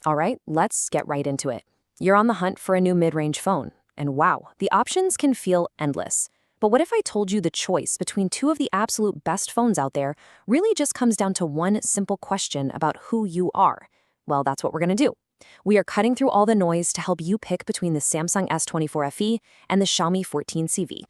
All right, let's get right into it. You're on the hunt for a new mid-range phone, and wow, the options can feel endless. But what if I told you the choice between two of the absolute best phones out there really just comes down to one simple question about who you are? Well, that's what we're going to do. We are cutting through all the noise to help you pick between the Samsung S24 FE and the Xiaomi 14 Civi.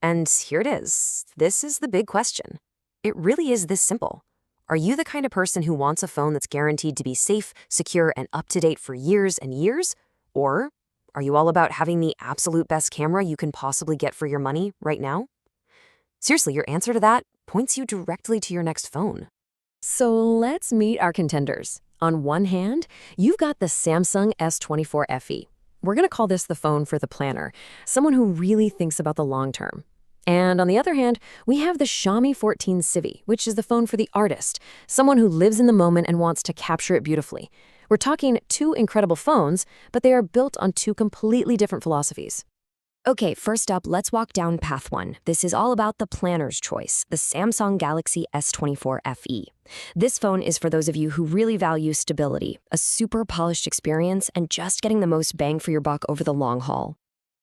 And here it is. This is the big question. It really is this simple. Are you the kind of person who wants a phone that's guaranteed to be safe, secure, and up-to-date for years and years? Or are you all about having the absolute best camera you can possibly get for your money right now? Seriously, your answer to that points you directly to your next phone. So let's meet our contenders. On one hand, you've got the Samsung S24 FE. We're going to call this the phone for the planner, someone who really thinks about the long term. And on the other hand, we have the Xiaomi 14 Civi, which is the phone for the artist, someone who lives in the moment and wants to capture it beautifully. We're talking two incredible phones, but they are built on two completely different philosophies. Okay, first up, let's walk down path one. This is all about the planner's choice, the Samsung Galaxy S24 FE. This phone is for those of you who really value stability, a super polished experience, and just getting the most bang for your buck over the long haul.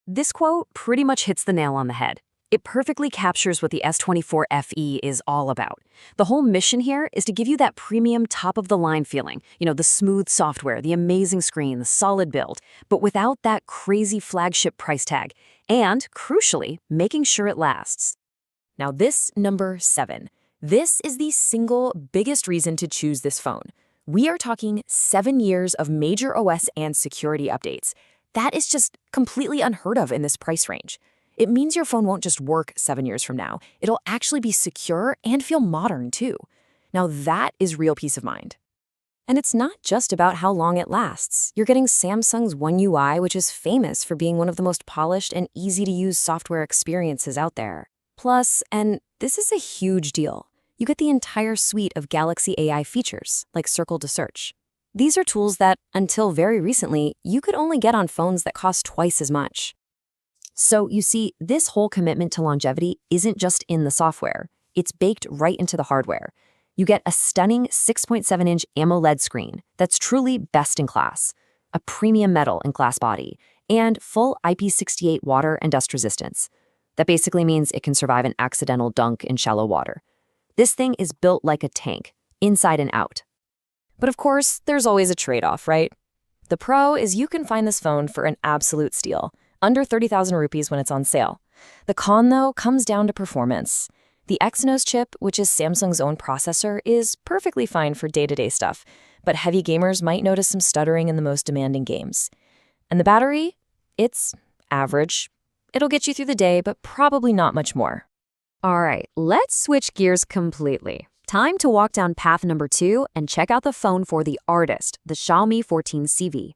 This quote pretty much hits the nail on the head. It perfectly captures what the S24 FE is all about. The whole mission here is to give you that premium top-of-the-line feeling, the smooth software, the amazing screen, the solid build, but without that crazy flagship price tag, and, crucially, making sure it lasts. Now this, number 7. This is the single biggest reason to choose this phone. We are talking 7 years of major OS and security updates. That is just completely unheard of in this price range. It means your phone won't just work 7 years from now. It'll actually be secure and feel modern, too. Now that is real peace of mind. And it's not just about how long it lasts. You're getting Samsung's One UI, which is famous for being one of the most polished and easy-to-use software experiences out there. Plus, and this is a huge deal, you get the entire suite of Galaxy AI features, like Circle to Search. These are tools that, until very recently, you could only get on phones that cost twice as much. So you see, this whole commitment to longevity isn't just in the software. It's baked right into the hardware. You get a stunning 6.7-inch AMOLED screen that's truly best in class, a premium metal and glass body, and full IP68 water and dust resistance. That basically means it can survive an accidental dunk in shallow water. This thing is built like a tank, inside and out. But of course, there's always a trade-off, right? The pro is you can find this phone for an absolute steal, under 30,000 rupees when it's on sale. The con, though, comes down to performance. The Exynos chip, which is Samsung's own processor, is perfectly fine for day-to-day stuff, but heavy gamers might notice some stuttering in the most demanding games. And the battery? It's average. It'll get you through the day, but probably not much more. All right, let's switch gears completely. Time to walk down path number 2 and check out the phone for the artist, the Xiaomi 14 Civi.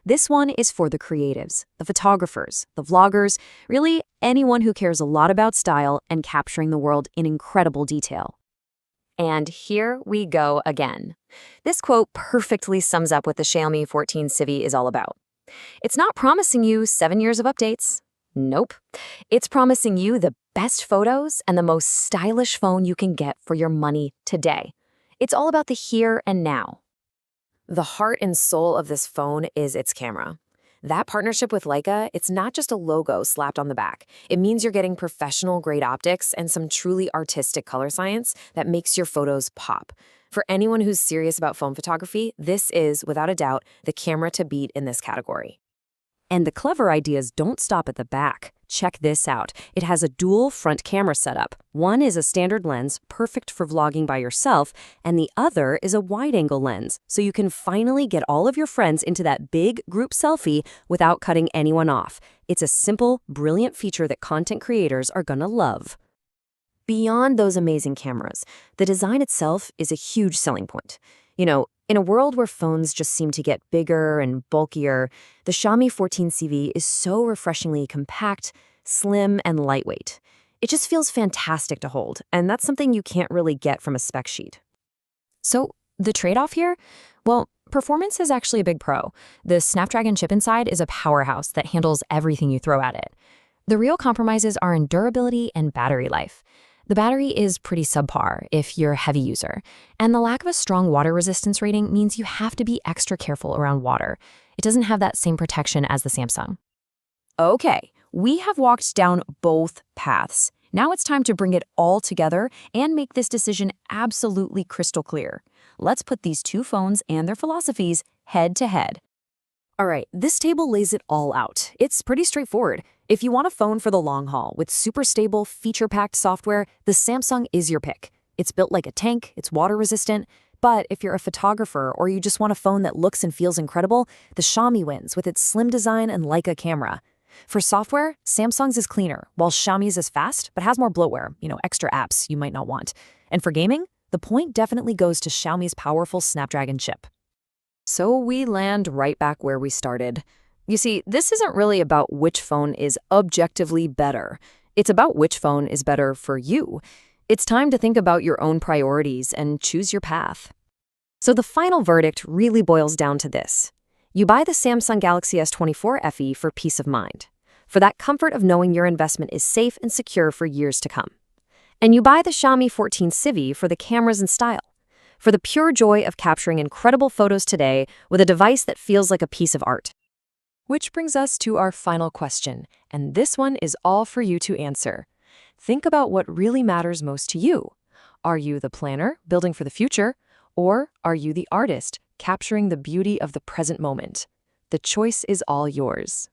This one is for the creatives, the photographers, the vloggers, really anyone who cares a lot about style and capturing the world in incredible detail. And here we go again. This quote perfectly sums up what the Xiaomi 14 Civi is all about. It's not promising you 7 years of updates. Nope. It's promising you the best photos and the most stylish phone you can get for your money today. It's all about the here and now. The heart and soul of this phone is its camera. That partnership with Leica, it's not just a logo slapped on the back. It means you're getting professional-grade optics and some truly artistic color science that makes your photos pop. For anyone who's serious about phone photography, this is, without a doubt, the camera to beat in this category. And the clever ideas don't stop at the back. Check this out. It has a dual front camera setup. One is a standard lens, perfect for vlogging by yourself, and the other is a wide-angle lens, so you can finally get all of your friends into that big group selfie without cutting anyone off. It's a simple, brilliant feature that content creators are gonna love. Beyond those amazing cameras, the design itself is a huge selling point. In a world where phones just seem to get bigger and bulkier, the Xiaomi 14 Civi is so refreshingly compact, slim, and lightweight. It just feels fantastic to hold, and that's something you can't really get from a spec sheet. So, the trade-off here? Well, performance is actually a big pro. The Snapdragon chip inside is a powerhouse that handles everything you throw at it. The real compromises are in durability and battery life. The battery is pretty subpar if you're a heavy user, and the lack of a strong water resistance rating means you have to be extra careful around water. It doesn't have that same protection as the Samsung. Okay, we have walked down both paths. Now it's time to bring it all together and make this decision absolutely crystal clear. Let's put these two phones and their philosophies head to head. All right, this table lays it all out. It's pretty straightforward. If you want a phone for the long haul with super stable, feature-packed software, the Samsung is your pick. It's built like a tank, it's water-resistant, but if you're a photographer or you just want a phone that looks and feels incredible, the Xiaomi wins with its slim design and Leica camera. For software, Samsung's is cleaner, while Xiaomi's is fast, but has more bloatware, extra apps you might not want. And for gaming, the point definitely goes to Xiaomi's powerful Snapdragon chip. So we land right back where we started. You see, this isn't really about which phone is objectively better. It's about which phone is better for you. It's time to think about your own priorities and choose your path. So the final verdict really boils down to this. You buy the Samsung Galaxy S24 FE for peace of mind, for that comfort of knowing your investment is safe and secure for years to come. And you buy the Xiaomi 14 Civi for the cameras and style, for the pure joy of capturing incredible photos today with a device that feels like a piece of art. Which brings us to our final question, and this one is all for you to answer. Think about what really matters most to you. Are you the planner, building for the future, or are you the artist, capturing the beauty of the present moment? The choice is all yours.